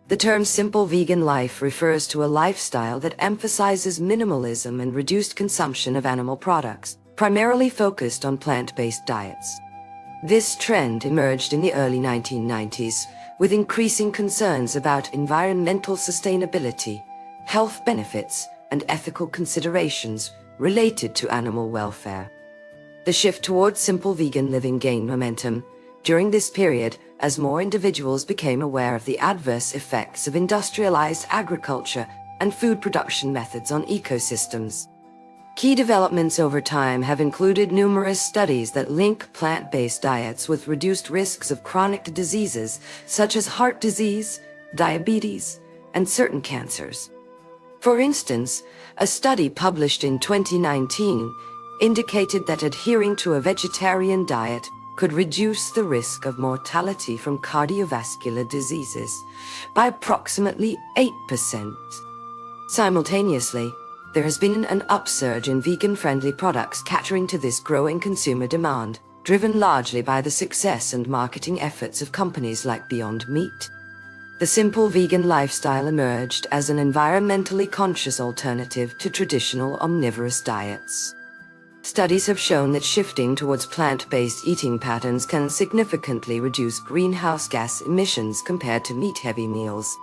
The term simple vegan life refers to a lifestyle that emphasizes minimalism and reduced consumption of animal products, primarily focused on plant-based diets. This trend emerged in the early 1990s, with increasing concerns about environmental sustainability, health benefits, and ethical considerations related to animal welfare. The shift towards simple vegan living gained momentum during this period as more individuals became aware of the adverse effects of industrialized agriculture and food production methods on ecosystems. Key developments over time have included numerous studies that link plant-based diets with reduced risks of chronic diseases such as heart disease, diabetes, and certain cancers. For instance, a study published in 2019 indicated that adhering to a vegetarian diet could reduce the risk of mortality from cardiovascular diseases by approximately 8%. Simultaneously, there has been an upsurge in vegan-friendly products catering to this growing consumer demand, driven largely by the success and marketing efforts of companies like Beyond Meat. The simple vegan lifestyle emerged as an environmentally conscious alternative to traditional omnivorous diets. Studies have shown that shifting towards plant-based eating patterns can significantly reduce greenhouse gas emissions compared to meat-heavy meals.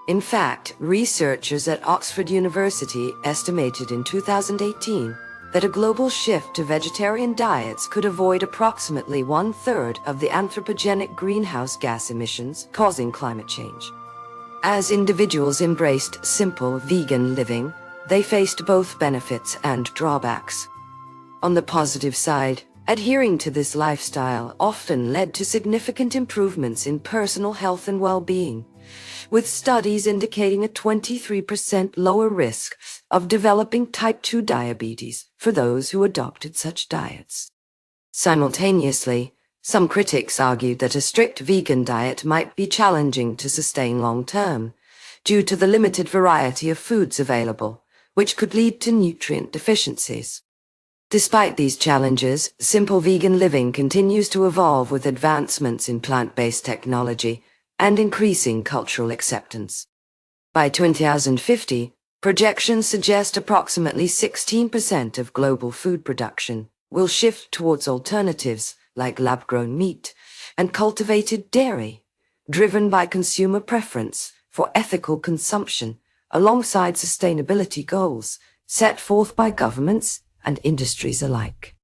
In fact, researchers at Oxford University estimated in 2018 that a global shift to vegetarian diets could avoid approximately 1/3 of the anthropogenic greenhouse gas emissions causing climate change. As individuals embraced simple vegan living, they faced both benefits and drawbacks. On the positive side, adhering to this lifestyle often led to significant improvements in personal health and well-being, with studies indicating a 23% lower risk of developing type 2 diabetes for those who adopted such diets. Simultaneously, some critics argued that a strict vegan diet might be challenging to sustain long-term, due to the limited variety of foods available, which could lead to nutrient deficiencies. Despite these challenges, simple vegan living continues to evolve with advancements in plant-based technology and increasing cultural acceptance. By 2050, projections suggest approximately 16% of global food production will shift towards alternatives like lab-grown meat and cultivated dairy, driven by consumer preference for ethical consumption alongside sustainability goals set forth by governments and industries alike.